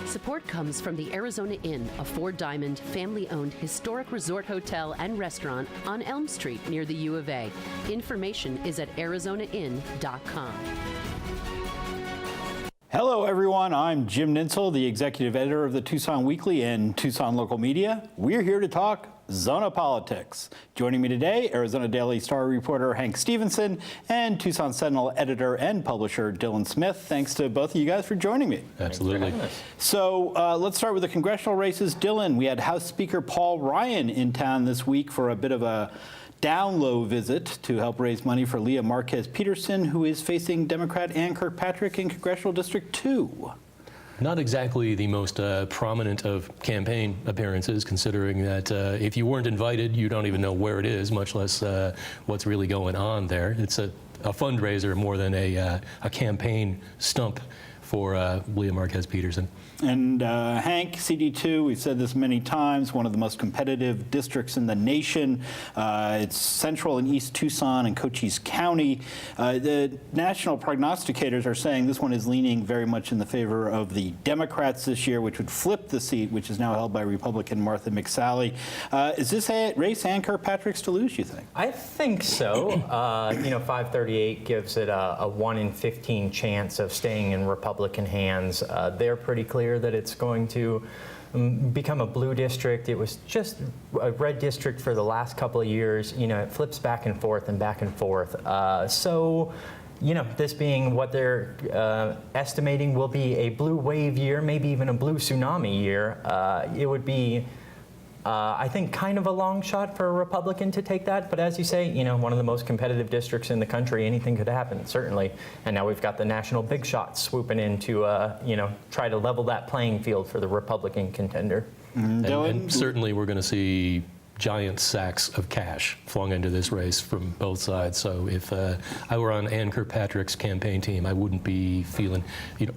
Support comes from the Arizona Inn, a four-diamond, family-owned historic resort hotel and restaurant on Elm Street near the U of A. Information is at arizonainn.com. Hello, everyone. I'm Jim Nintzel, the executive editor of the Tucson Weekly and Tucson Local Media. We're here to talk Zona politics. Joining me today, Arizona Daily Star reporter Hank Stephenson and Tucson Sentinel editor and publisher Dylan Smith. Thanks to both of you guys for joining me. Absolutely. So let's start with the congressional races. Dylan, we had House Speaker Paul Ryan in town this week for a bit of a down-low visit to help raise money for Leah Marquez Peterson, who is facing Democrat Ann Kirkpatrick in Congressional District 2. Not exactly the most prominent of campaign appearances, considering that if you weren't invited, you don't even know where it is, much less what's really going on there. It's a fundraiser more than a campaign stump for Leah Marquez Peterson. And Hank, CD2, we've said this many times, one of the most competitive districts in the nation. It's central in East Tucson and Cochise County. The national prognosticators are saying this one is leaning very much in the favor of the Democrats this year, which would flip the seat, which is now held by Republican Martha McSally. Is this a race Ann Kirkpatrick's to lose, you think? I think so. 538 gives it a 1 in 15 chance of staying in Republican hands. They're pretty clear that it's going to become a blue district. It was just a red district for the last couple of years. It flips back and forth and back and forth. So, this being what they're estimating will be a blue wave year, maybe even a blue tsunami year, it would be I think kind of a long shot for a Republican to take that, but as you say, one of the most competitive districts in the country, anything could happen, certainly. And now we've got the national big shots swooping in to, try to level that playing field for the Republican contender. And certainly we're going to see giant sacks of cash flung into this race from both sides. So if I were on Ann Kirkpatrick's campaign team, I wouldn't be feeling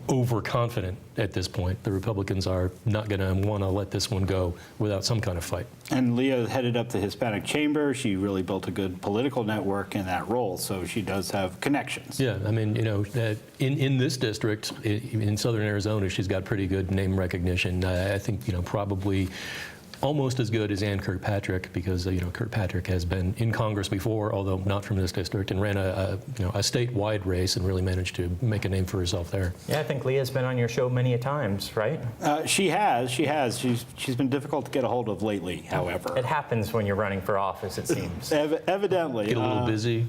overconfident at this point. The Republicans are not going to want to let this one go without some kind of fight. And Leah headed up the Hispanic Chamber. She really built a good political network in that role, so she does have connections. Yeah, I mean, in this district, in southern Arizona, she's got pretty good name recognition. I think, probably almost as good as Ann Kirkpatrick, because Kirkpatrick has been in Congress before, although not from this district, and ran a statewide race and really managed to make a name for herself there. Yeah, I think Leah's been on your show many a times, right? She has. She's been difficult to get a hold of lately, however. It happens when you're running for office, it seems. Evidently. Get a little busy.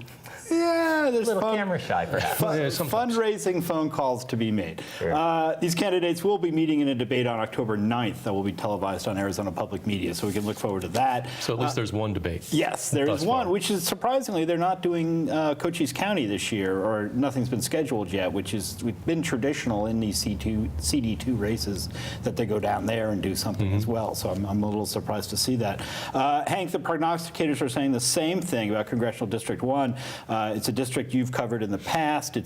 Yeah, there's a little camera shy, perhaps. Fundraising phone calls to be made. Sure. These candidates will be meeting in a debate on October 9th that will be televised on Arizona Public Media, so we can look forward to that. So at least there's one debate. Yes, there is one, which is surprisingly, they're not doing Cochise County this year, or nothing's been scheduled yet, which is been traditional in these CD2 races that they go down there and do something as well. So I'm a little surprised to see that. Hank, the prognosticators are saying the same thing about Congressional District 1. It's a district you've covered in the past.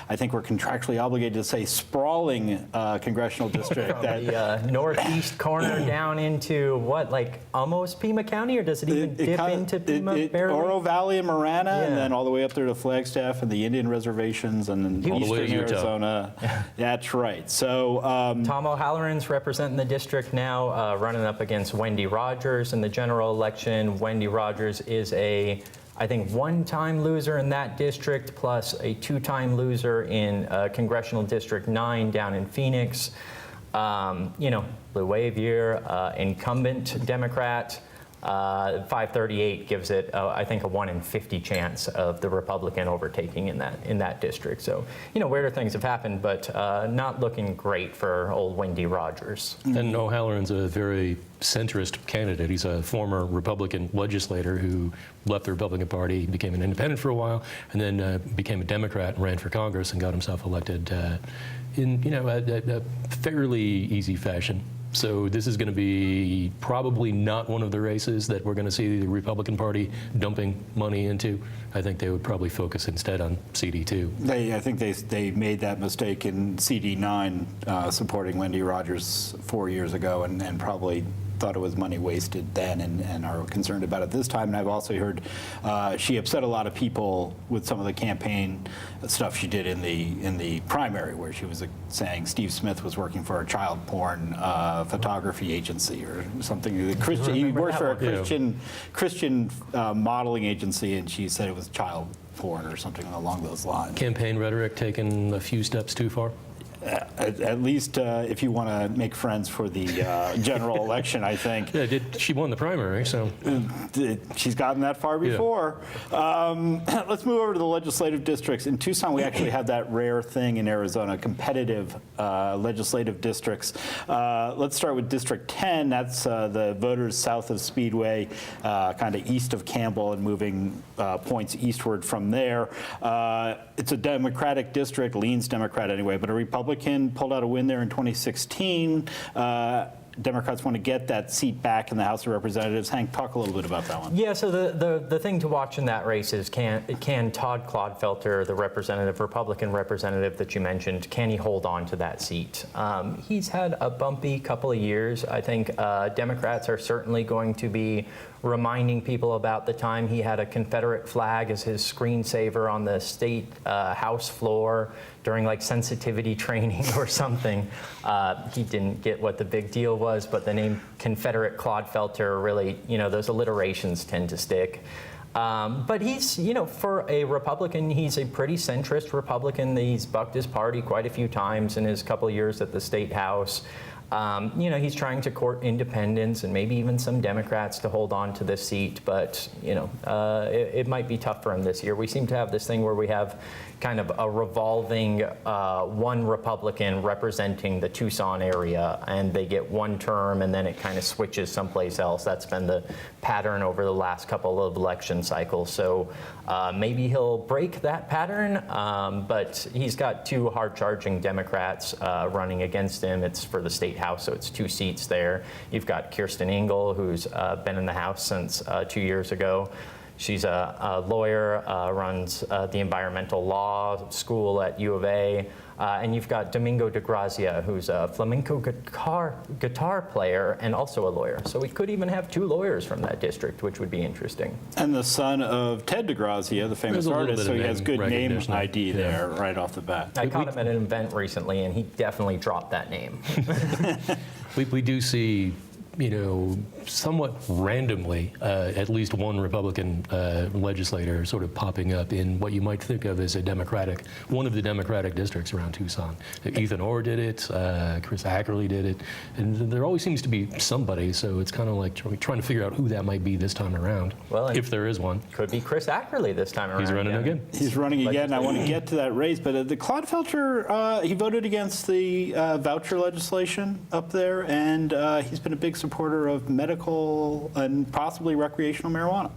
I think we're contractually obligated to say sprawling congressional district. The northeast corner down into what, like almost Pima County, or does it even dip into Pima? Oro Valley and Marana, and then all the way up there to Flagstaff and the Indian reservations, and then eastern Arizona. That's right. So Tom O'Halloran's representing the district now, running up against Wendy Rogers in the general election. Wendy Rogers is I think one-time loser in that district, plus a two-time loser in Congressional District 9 down in Phoenix. Blue wave year, incumbent Democrat. 538 gives it, I think, a 1 in 50 chance of the Republican overtaking in that district. So, weirder things have happened, but not looking great for old Wendy Rogers. And O'Halloran's a very centrist candidate. He's a former Republican legislator who left the Republican Party, became an independent for a while, and then became a Democrat and ran for Congress and got himself elected in a fairly easy fashion. So this is going to be probably not one of the races that we're going to see the Republican Party dumping money into. I think they would probably focus instead on CD2. I think they made that mistake in CD9 supporting Wendy Rogers 4 years ago, and probably thought it was money wasted then and are concerned about it this time. And I've also heard she upset a lot of people with some of the campaign stuff she did in the primary, where she was saying Steve Smith was working for a child porn photography agency or something. He worked for a Christian modeling agency, and she said it was child porn or something along those lines. Campaign rhetoric taken a few steps too far? At least if you want to make friends for the general election, I think. Yeah, she won the primary, so. She's gotten that far before. Yeah. Let's move over to the legislative districts. In Tucson, we actually have that rare thing in Arizona, competitive legislative districts. Let's start with District 10. That's the voters south of Speedway, kind of east of Campbell, and moving points eastward from there. It's a Democratic district, leans Democrat anyway, but a Republican pulled out a win there in 2016. Democrats want to get that seat back in the House of Representatives. Hank, talk a little bit about that one. Yeah, so the thing to watch in that race is can Todd Clodfelter, the Republican representative that you mentioned, can he hold on to that seat? He's had a bumpy couple of years. I think Democrats are certainly going to be reminding people about the time he had a Confederate flag as his screensaver on the state House floor during like sensitivity training or something. He didn't get what the big deal was, but the name Confederate Clodfelter really, those alliterations tend to stick. But he's, for a Republican, he's a pretty centrist Republican. He's bucked his party quite a few times in his couple of years at the state House. He's trying to court independents and maybe even some Democrats to hold on to this seat, but, it might be tough for him this year. We seem to have this thing where we have kind of a revolving one Republican representing the Tucson area, and they get one term and then it kind of switches someplace else. That's been the pattern over the last couple of election cycles. So maybe he'll break that pattern, but he's got two hard-charging Democrats running against him. It's for the state House, so it's 2 seats there. You've got Kirsten Engel, who's been in the House since 2 years ago. She's a lawyer, runs the environmental law school at U of A. And you've got Domingo de Grazia, who's a flamenco guitar player and also a lawyer. So we could even have 2 lawyers from that district, which would be interesting. And the son of Ted de Grazia, the famous artist, so he has good name ID there right off the bat. I caught him at an event recently, and he definitely dropped that name. We do see, somewhat randomly, at least one Republican legislator sort of popping up in what you might think of as one of the Democratic districts around Tucson. Ethan Orr did it, Chris Ackerley did it, and there always seems to be somebody, so it's kind of like trying to figure out who that might be this time around, if there is one. Could be Chris Ackerley this time around. He's running again. He's running again. I want to get to that race, but the Clodfelter, he voted against the voucher legislation up there, and he's been a big supporter of medical and possibly recreational marijuana.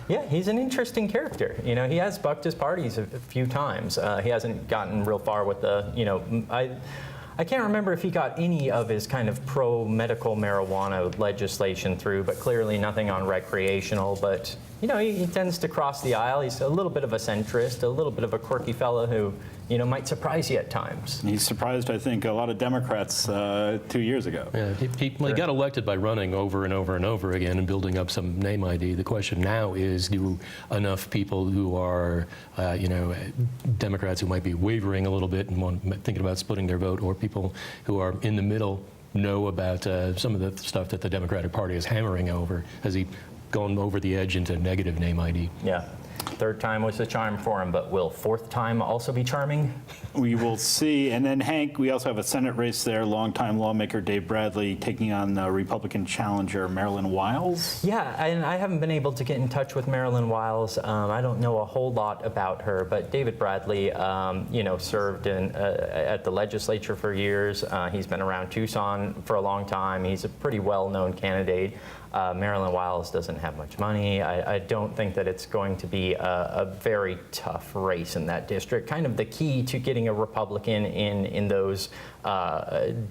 Yeah, he's an interesting character. He has bucked his parties a few times. He hasn't gotten real far with the, I can't remember if he got any of his kind of pro-medical marijuana legislation through, but clearly nothing on recreational. But, he tends to cross the aisle. He's a little bit of a centrist, a little bit of a quirky fellow who, might surprise you at times. He surprised, I think, a lot of Democrats 2 years ago. Yeah, he got elected by running over and over and over again and building up some name ID. The question now is, do enough people who are, Democrats who might be wavering a little bit and thinking about splitting their vote, or people who are in the middle know about some of the stuff that the Democratic Party is hammering over? Has he gone over the edge into negative name ID? Yeah. 3rd time was the charm for him, but will 4th time also be charming? We will see. And then, Hank, we also have a Senate race there. Longtime lawmaker Dave Bradley taking on Republican challenger Marilyn Wiles. Yeah, and I haven't been able to get in touch with Marilyn Wiles. I don't know a whole lot about her, but David Bradley, served at the legislature for years. He's been around Tucson for a long time. He's a pretty well-known candidate. Marilyn Wiles doesn't have much money. I don't think that it's going to be a very tough race in that district. Kind of the key to getting a Republican in those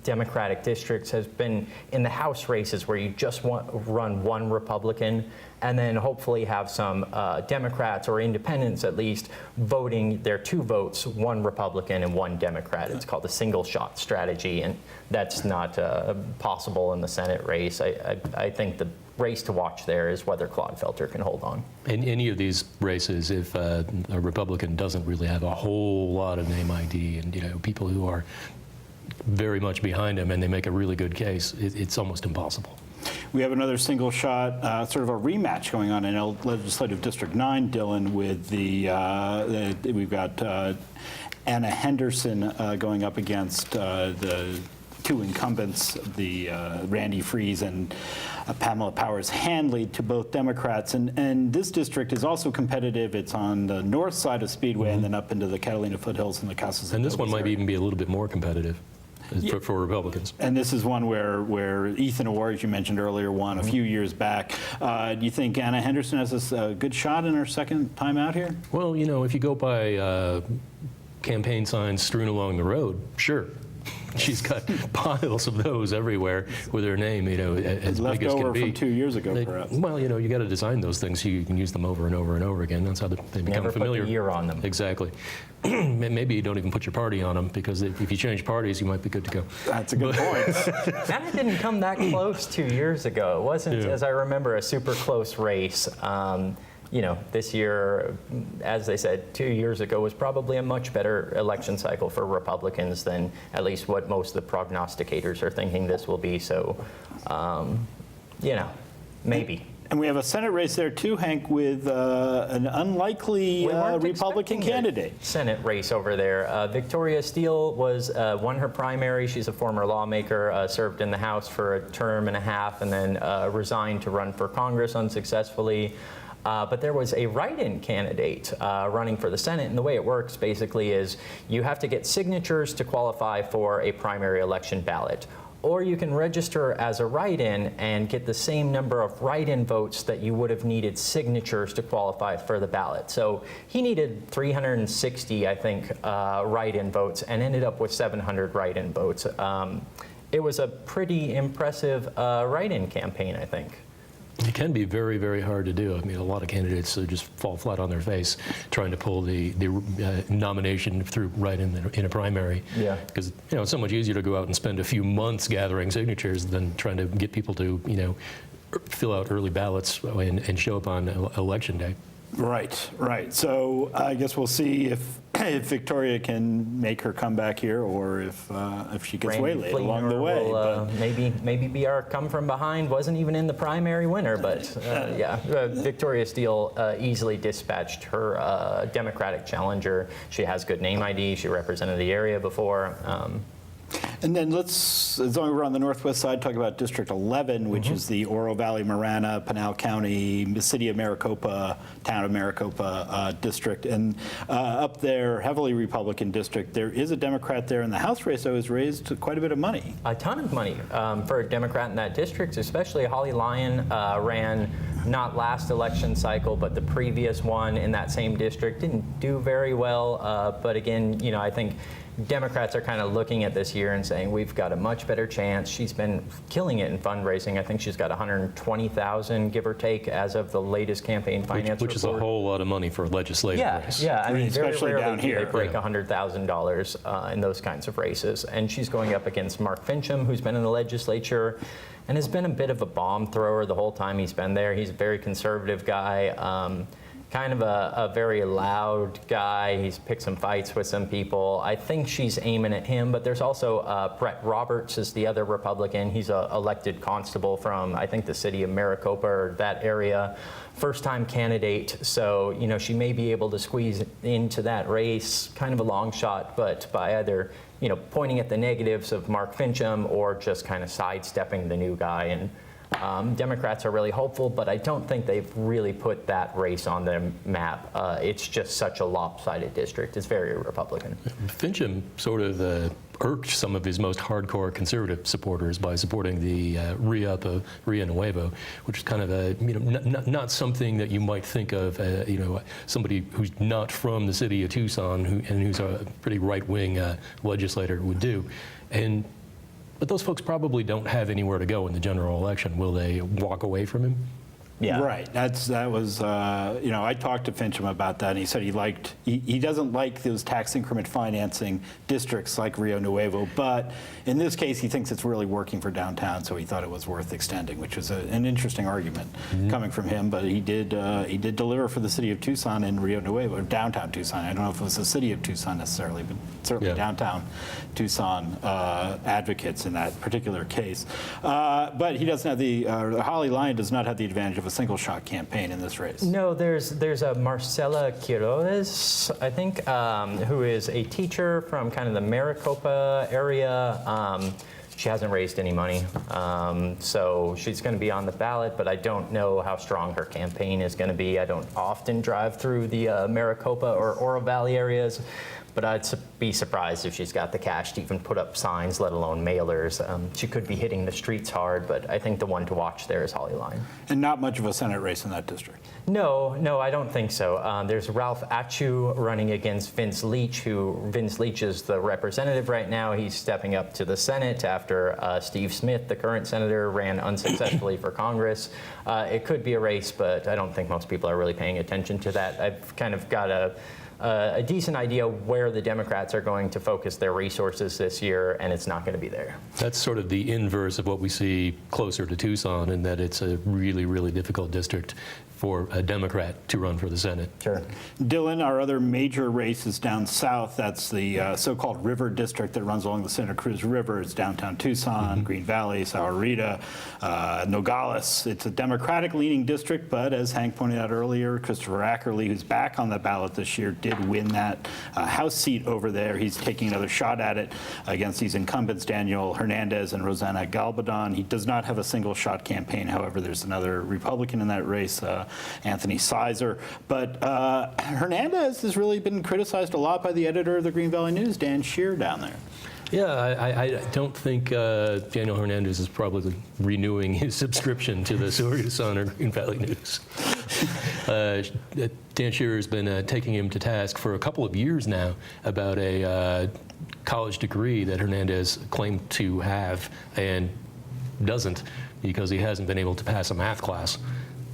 Democratic districts has been in the House races where you just run one Republican and then hopefully have some Democrats or independents at least voting their 2 votes, one Republican and one Democrat. It's called the single shot strategy, and that's not possible in the Senate race. I think the race to watch there is whether Clodfelter can hold on. In any of these races, if a Republican doesn't really have a whole lot of name ID and people who are very much behind him and they make a really good case, it's almost impossible. We have another single shot, sort of a rematch going on in Legislative District 9, Dylan, with we've got Anna Henderson going up against the 2 incumbents, the Randy Freese and Pamela Powers-Handley, to both Democrats. And this district is also competitive. It's on the north side of Speedway and then up into the Catalina foothills and the Casas. And this one might even be a little bit more competitive. For Republicans. And this is one where Ethan Orr, as you mentioned earlier, won a few years back. Do you think Anna Henderson has a good shot in her second time out here? Well, if you go by campaign signs strewn along the road, sure. She's got piles of those everywhere with her name, as left big as over can be. from 2 years ago, perhaps. Well, you got to design those things so you can use them over and over and over again. That's how they become Never familiar. put the year on them. Exactly. Maybe you don't even put your party on them, because if you change parties, you might be good to go. That's a good point. Anna didn't come that close 2 years ago. It wasn't, as I remember, a super close race. This year, as they said, 2 years ago was probably a much better election cycle for Republicans than at least what most of the prognosticators are thinking this will be. So, maybe. And we have a Senate race there too, Hank, with an unlikely Republican candidate. Senate race over there. Victoria Steele won her primary. She's a former lawmaker, served in the House for a term and a half, and then resigned to run for Congress unsuccessfully. But there was a write-in candidate running for the Senate, and the way it works basically is you have to get signatures to qualify for a primary election ballot. Or you can register as a write-in and get the same number of write-in votes that you would have needed signatures to qualify for the ballot. So he needed 360, I think, write-in votes and ended up with 700 write-in votes. It was a pretty impressive write-in campaign, I think. It can be very, very hard to do. I mean, a lot of candidates just fall flat on their face trying to pull the nomination through right in a primary. Yeah. Because it's so much easier to go out and spend a few months gathering signatures than trying to get people to fill out early ballots and show up on election day. Right. So I guess we'll see if Victoria can make her comeback here, or if she gets waylaid along the way. Will, maybe be our come from behind. Wasn't even in the primary winner, but Victoria Steele easily dispatched her Democratic challenger. She has good name ID. She represented the area before. And then as long as we're on the northwest side, talk about District 11, which is the Oro Valley, Marana, Pinal County, the city of Maricopa, town of Maricopa district. And up there, heavily Republican district, there is a Democrat there in the House race that has raised quite a bit of money. A ton of money for a Democrat in that district, especially Holly Lyon ran not last election cycle, but the previous one in that same district. Didn't do very well, but again, I think Democrats are kind of looking at this year and saying, we've got a much better chance. She's been killing it in fundraising. I think she's got $120,000, give or take, as of the latest campaign finance report. Which is a whole lot of money for a legislative race. Yeah. I mean, especially very down rarely here. do they break $100,000 in those kinds of races. And she's going up against Mark Fincham, who's been in the legislature and has been a bit of a bomb thrower the whole time he's been there. He's a very conservative guy. Kind of a very loud guy. He's picked some fights with some people. I think she's aiming at him, but there's also Brett Roberts is the other Republican. He's an elected constable from, I think, the city of Maricopa or that area. First-time candidate, so she may be able to squeeze into that race. Kind of a long shot, but by either pointing at the negatives of Mark Fincham or just kind of sidestepping the new guy and Democrats are really hopeful, but I don't think they've really put that race on the map. It's just such a lopsided district. It's very Republican. Fincham sort of irked some of his most hardcore conservative supporters by supporting the re-up of Rio Nuevo, which is kind of a, not something that you might think of, somebody who's not from the city of Tucson and who's a pretty right-wing legislator would do. But those folks probably don't have anywhere to go in the general election. Will they walk away from him? Yeah. Right. That was, I talked to Fincham about that, and he said he doesn't like those tax increment financing districts like Rio Nuevo, but in this case, he thinks it's really working for downtown, so he thought it was worth extending, which was an interesting argument coming from him. But he did deliver for the city of Tucson and Rio Nuevo, downtown Tucson. I don't know if it was the city of Tucson necessarily, but certainly downtown Tucson advocates in that particular case. But he doesn't have Holly Lyon does not have the advantage of a single shot campaign in this race. No, there's a Marcela Quiroz, I think, who is a teacher from kind of the Maricopa area. She hasn't raised any money, so she's going to be on the ballot, but I don't know how strong her campaign is going to be. I don't often drive through the Maricopa or Oro Valley areas, but I'd be surprised if she's got the cash to even put up signs, let alone mailers. She could be hitting the streets hard, but I think the one to watch there is Holly Lyon. And not much of a Senate race in that district. No, I don't think so. There's Ralph Atchu running against Vince Leach, Vince Leach is the representative right now. He's stepping up to the Senate after Steve Smith, the current senator, ran unsuccessfully for Congress. It could be a race, but I don't think most people are really paying attention to that. I've kind of got a decent idea where the Democrats are going to focus their resources this year, and it's not going to be there. That's sort of the inverse of what we see closer to Tucson, in that it's a really, really difficult district for a Democrat to run for the Senate. Sure. Dylan, our other major race is down south. That's the so-called river district that runs along the Santa Cruz River. It's downtown Tucson, Green Valley, Sahuarita, Nogales. It's a Democratic-leaning district, but as Hank pointed out earlier, Christopher Ackerley, who's back on the ballot this year, did win that House seat over there. He's taking another shot at it against these incumbents, Daniel Hernandez and Rosanna Galbadon. He does not have a single-shot campaign. However, there's another Republican in that race, Anthony Sizer. But Hernandez has really been criticized a lot by the editor of the Green Valley News, Dan Shear, down there. Yeah, I don't think Daniel Hernandez is probably renewing his subscription to the Tucson or Green Valley News. Dan Shearer has been taking him to task for a couple of years now about a college degree that Hernandez claimed to have and doesn't, because he hasn't been able to pass a math class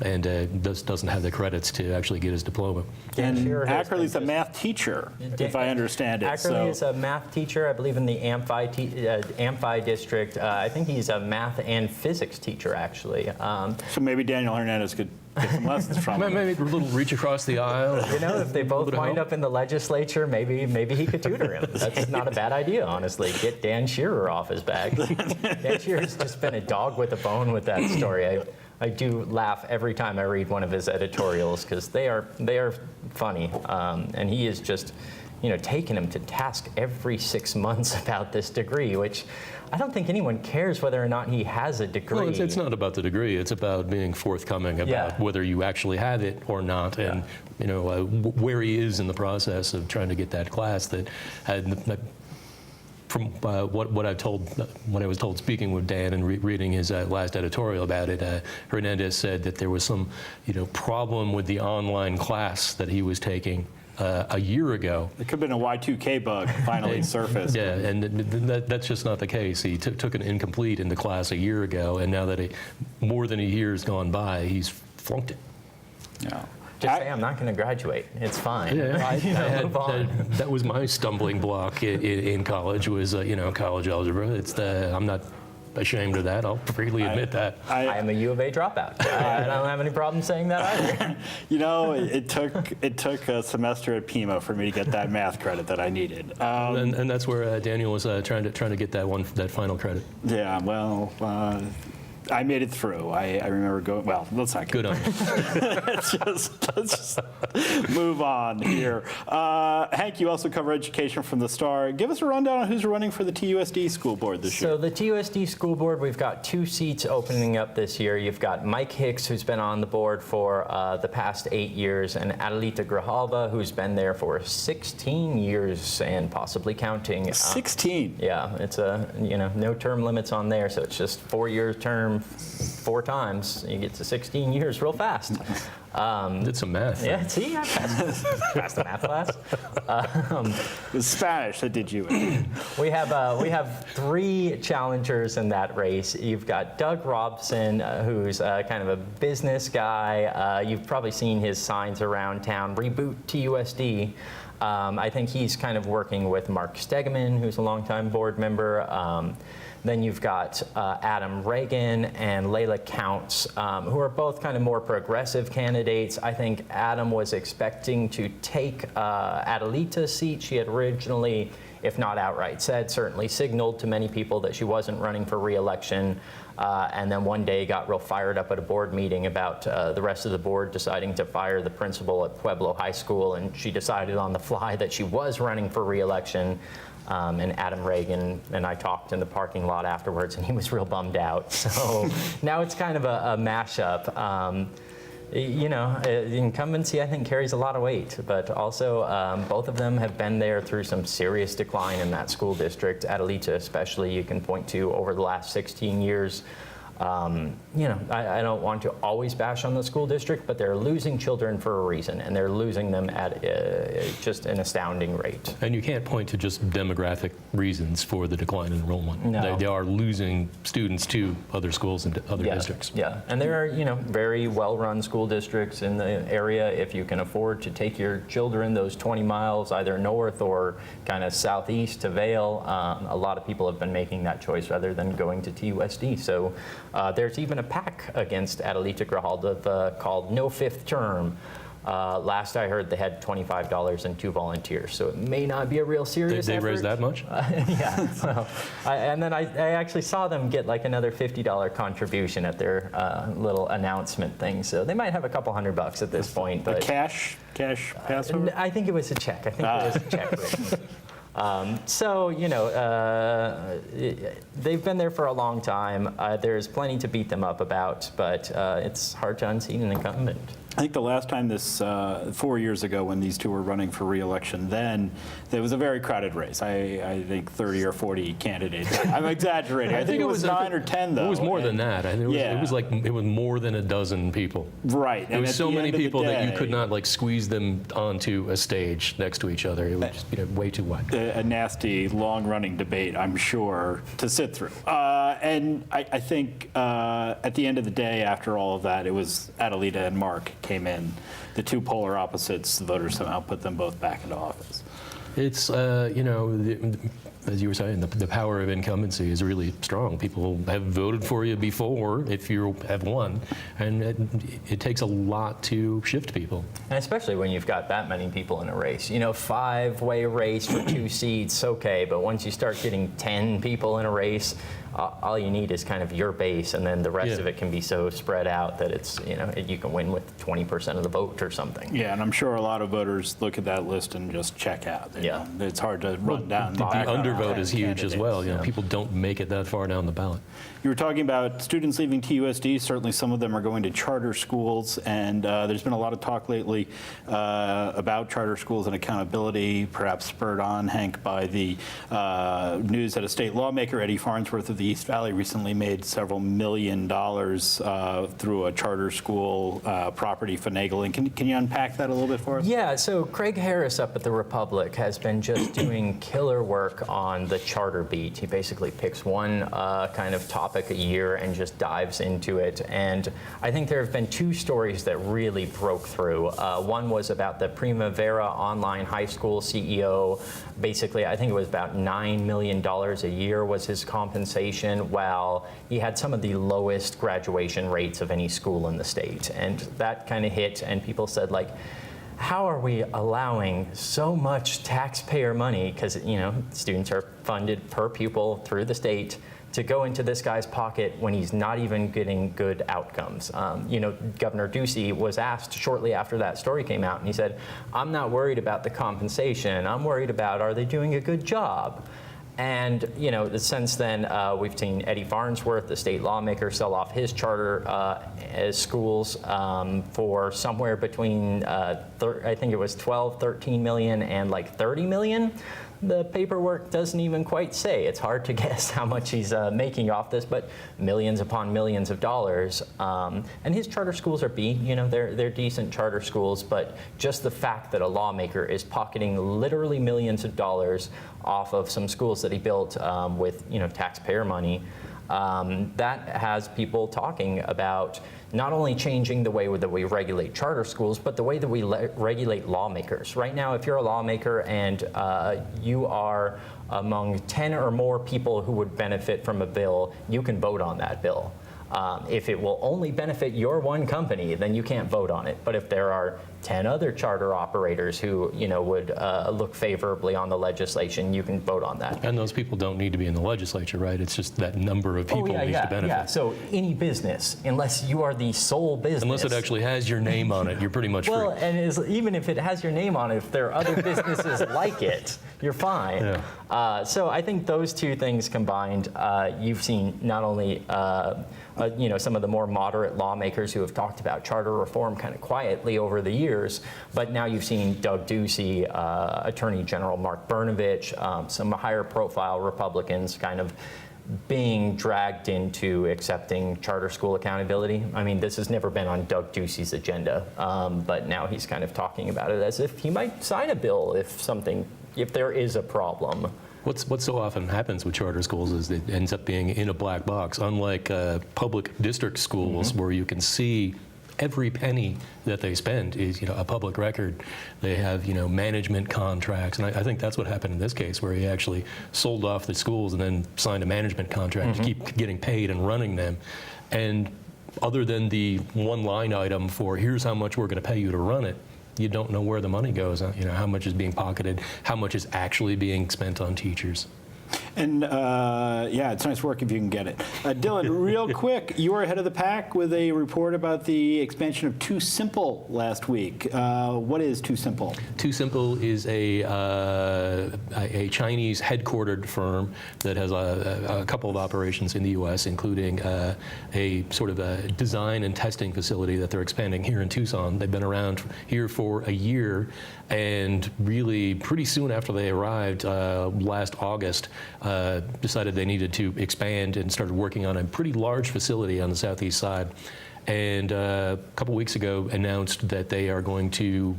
and doesn't have the credits to actually get his diploma. And Ackerley's a math teacher, if I understand it. Ackerley is a math teacher, I believe, in the Amphi district. I think he's a math and physics teacher, actually. So maybe Daniel Hernandez could get some lessons from him. Maybe a little reach across the aisle. If they both wind up in the legislature, maybe he could tutor him. That's not a bad idea, honestly. Get Dan Shearer off his back. Dan Shearer's just been a dog with a bone with that story. I do laugh every time I read one of his editorials, because they are funny, and he is just, taking him to task every 6 months about this degree, which I don't think anyone cares whether or not he has a degree. Well, it's not about the degree. It's about being forthcoming about whether you actually have it or not, and where he is in the process of trying to get that class that had. From what I was told speaking with Dan and reading his last editorial about it, Hernandez said that there was some, problem with the online class that he was taking a year ago. It could have been a Y2K bug finally surfaced. Yeah, and that's just not the case. He took an incomplete in the class a year ago, and now that more than a year has gone by, he's flunked it. Yeah. Just say I'm not going to graduate. It's fine. Yeah, move on. That was my stumbling block in college. Was college algebra. I'm not ashamed of that. I'll freely admit that. I am a U of A dropout. I don't have any problem saying that either. It took a semester at Pima for me to get that math credit that I needed. And that's where Daniel was trying to get that final credit. Yeah. Well. I made it through. I remember going, well, let's not Good on you. let's just move on here. Hank, you also cover education from the Star. Give us a rundown on who's running for the TUSD school board this year. So the TUSD school board, we've got 2 seats opening up this year. You've got Mike Hicks, who's been on the board for the past 8 years, and Adelita Grijalva, who's been there for 16 years and possibly counting. 16. Yeah, it's no term limits on there, so it's just 4-year term 4 times. You get to 16 years real fast. Did some math. Yeah, see, I passed the math class. It was Spanish that did you in. We have 3 challengers in that race. You've got Doug Robson, who's kind of a business guy. You've probably seen his signs around town, Reboot TUSD. I think he's kind of working with Mark Stegeman, who's a longtime board member. Then you've got Adam Reagan and Layla Counts, who are both kind of more progressive candidates. I think Adam was expecting to take Adelita's seat. She had originally, if not outright said, certainly signaled to many people that she wasn't running for re-election. And then one day got real fired up at a board meeting about the rest of the board deciding to fire the principal at Pueblo High School, and she decided on the fly that she was running for re-election. And Adam Reagan and I talked in the parking lot afterwards, and he was real bummed out. So now it's kind of a mashup. Incumbency, I think, carries a lot of weight, but also both of them have been there through some serious decline in that school district. Adelita especially, you can point to over the last 16 years. I don't want to always bash on the school district, but they're losing children for a reason, and they're losing them at just an astounding rate. And you can't point to just demographic reasons for the decline in enrollment. No. They are losing students to other schools and other Yeah, districts. Yeah, and there are very well-run school districts in the area. If you can afford to take your children those 20 miles either north or kind of southeast to Vail, a lot of people have been making that choice rather than going to TUSD. So there's even a PAC against Adelita Grijalva called No Fifth Term. Last I heard, they had $25 and 2 volunteers, so it may not be a real serious They effort. raised that much? Yeah. Well, and then I actually saw them get like another $50 contribution at their little announcement thing, so they might have a couple $100 at this point. But A cash passover? I think it was a check. I think it was a check. They've been there for a long time. There's plenty to beat them up about, but it's hard to unseat an incumbent. I think the last time this, 4 years ago when these two were running for re-election, then there was a very crowded race. I think 30 or 40 candidates. I'm exaggerating. I think it was 9 or 10 though. It was more than that. I think it was more than a dozen people. Right. There was so many people that you could not squeeze them onto a stage next to each other. It would just be way too wide. A nasty, long-running debate, I'm sure, to sit through. And I think at the end of the day, after all of that, it was Adelita and Mark came in. The two polar opposites, the voters somehow put them both back into office. It's, as you were saying, the power of incumbency is really strong. People have voted for you before if you have won, and it takes a lot to shift people. And especially when you've got that many people in a race. 5-way race for 2 seats, okay, but once you start getting 10 people in a race, all you need is kind of your base, and then the rest of it can be so spread out that it's, you can win with 20% of the vote or something. Yeah, and I'm sure a lot of voters look at that list and just check out. Yeah. It's hard to run down. The undervote is huge as well. Candidates. People don't make it that far down the ballot. You were talking about students leaving TUSD. Certainly some of them are going to charter schools, and there's been a lot of talk lately about charter schools and accountability, perhaps spurred on, Hank, by the news that a state lawmaker, Eddie Farnsworth of the East Valley, recently made several $1 million through a charter school property finagling. Can you unpack that a little bit for us? Yeah, so Craig Harris up at the Republic has been just doing killer work on the charter beat. He basically picks one kind of topic a year and just dives into it. And I think there have been 2 stories that really broke through. One was about the Primavera Online High School CEO. Basically, I think it was about $9 million a year was his compensation, while he had some of the lowest graduation rates of any school in the state. And that kind of hit, and people said, how are we allowing so much taxpayer money, because students are funded per pupil through the state, to go into this guy's pocket when he's not even getting good outcomes? Governor Ducey was asked shortly after that story came out, and he said, I'm not worried about the compensation. I'm worried about, are they doing a good job? And since then, we've seen Eddie Farnsworth, the state lawmaker, sell off his charter schools for somewhere between, I think it was 12, 13 million and like 30 million. The paperwork doesn't even quite say. It's hard to guess how much he's making off this, but millions upon millions of dollars. And his charter schools are they're decent charter schools, but just the fact that a lawmaker is pocketing literally millions of dollars off of some schools that he built with taxpayer money, that has people talking about not only changing the way that we regulate charter schools, but the way that we regulate lawmakers. Right now, if you're a lawmaker and you are among 10 or more people who would benefit from a bill, you can vote on that bill. If it will only benefit your one company, then you can't vote on it. But if there are 10 other charter operators who would look favorably on the legislation, you can vote on that. And those people don't need to be in the legislature, right? It's just that number of people needs to benefit. Yeah. So any business, unless you are the sole business. Unless it actually has your name on it, you're pretty much well, free. And even if it has your name on it, if there are other businesses like it, you're fine. Yeah. So I think those two things combined, you've seen not only some of the more moderate lawmakers who have talked about charter reform kind of quietly over the years, but now you've seen Doug Ducey, Attorney General Mark Brnovich, some higher profile Republicans kind of being dragged into accepting charter school accountability. I mean, this has never been on Doug Ducey's agenda, but now he's kind of talking about it as if he might sign a bill if there is a problem. What so often happens with charter schools is it ends up being in a black box, unlike public district schools where you can see every penny that they spend is a public record. They have management contracts, and I think that's what happened in this case, where he actually sold off the schools and then signed a management contract to keep getting paid and running them. And other than the one line item for here's how much we're going to pay you to run it, you don't know where the money goes. How much is being pocketed, how much is actually being spent on teachers. And it's nice work if you can get it. Dylan, real quick, you were ahead of the pack with a report about the expansion of Too Simple last week. What is Too Simple? Too Simple is a Chinese headquartered firm that has a couple of operations in the U.S., including a sort of a design and testing facility that they're expanding here in Tucson. They've been around here for a year, and really pretty soon after they arrived last August, decided they needed to expand and started working on a pretty large facility on the southeast side. And a couple weeks ago announced that they are going to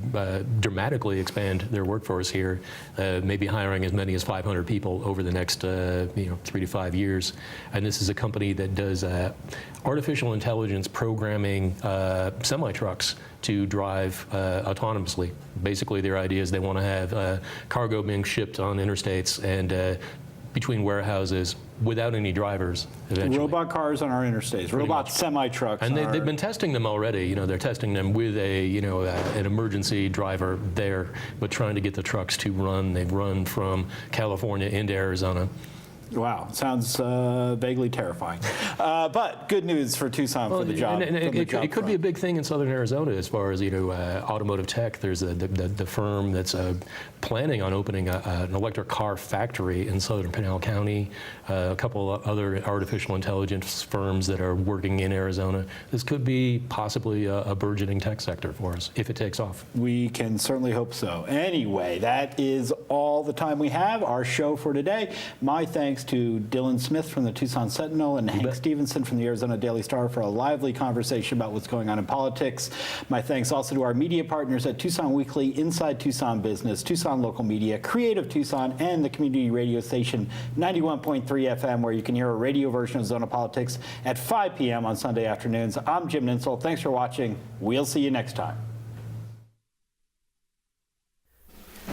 dramatically expand their workforce here, maybe hiring as many as 500 people over the next 3 to 5 years. And this is a company that does artificial intelligence programming semi-trucks to drive autonomously. Basically, their idea is they want to have cargo being shipped on interstates and between warehouses without any drivers eventually. Robot cars on our interstates, robot semi-trucks. And they've been testing them already. They're testing them with an emergency driver there, but trying to get the trucks to run. They've run from California into Arizona. Wow, sounds vaguely terrifying. But good news for Tucson for the job. And it could be a big thing in southern Arizona as far as automotive tech. There's the firm that's planning on opening an electric car factory in southern Pinal County. A couple of other artificial intelligence firms that are working in Arizona. This could be possibly a burgeoning tech sector for us if it takes off. We can certainly hope so. Anyway, that is all the time we have. Our show for today. My thanks to Dylan Smith from the Tucson Sentinel and Hank Stephenson from the Arizona Daily Star for a lively conversation about what's going on in politics. My thanks also to our media partners at Tucson Weekly, Inside Tucson Business, Tucson Local Media, Creative Tucson, and the community radio station 91.3 FM, where you can hear a radio version of Zona Politics at 5 p.m. on Sunday afternoons. I'm Jim Nintzel. Thanks for watching. We'll see you next time.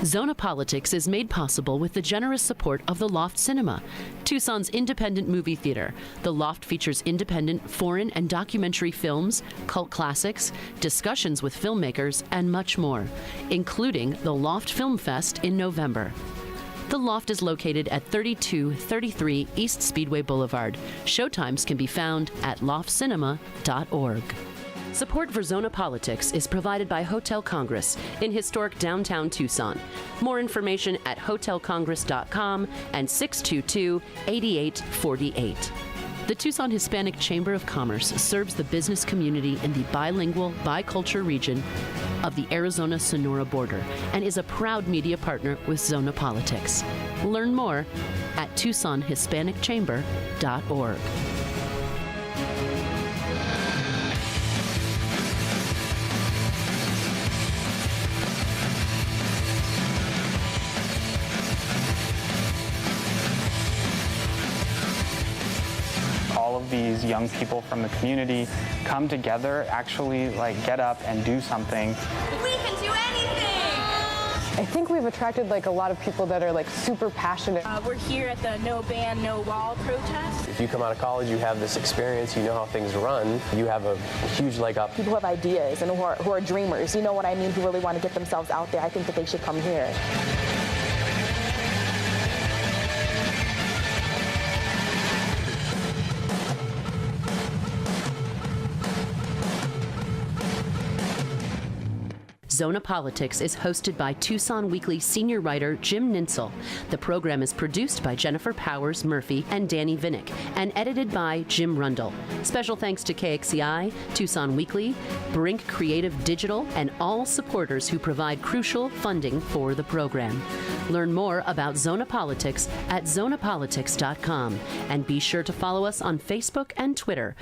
Zona Politics is made possible with the generous support of the Loft Cinema, Tucson's independent movie theater. The Loft features independent foreign and documentary films, cult classics, discussions with filmmakers, and much more, including the Loft Film Fest in November. The Loft is located at 3233 East Speedway Boulevard. Showtimes can be found at loftcinema.org. Support for Zona Politics is provided by Hotel Congress in historic downtown Tucson. More information at hotelcongress.com and 622-8848. The Tucson Hispanic Chamber of Commerce serves the business community in the bilingual, bicultural region of the Arizona-Sonora border and is a proud media partner with Zona Politics. Learn more at TucsonHispanicChamber.org. All of these young people from the community come together, actually get up and do something. We can do anything! I think we've attracted a lot of people that are super passionate. We're here at the No Ban, No Wall protest. If you come out of college, you have this experience, you know how things run, you have a huge leg up. People who have ideas and who are dreamers, you know what I mean, who really want to get themselves out there. I think that they should come here. Zona Politics is hosted by Tucson Weekly senior writer Jim Nintzel. The program is produced by Jennifer Powers Murphy and Danny Vinnick and edited by Jim Rundle. Special thanks to KXCI, Tucson Weekly, Brink Creative Digital, and all supporters who provide crucial funding for the program. Learn more about Zona Politics at zonapolitics.com and be sure to follow us on Facebook and Twitter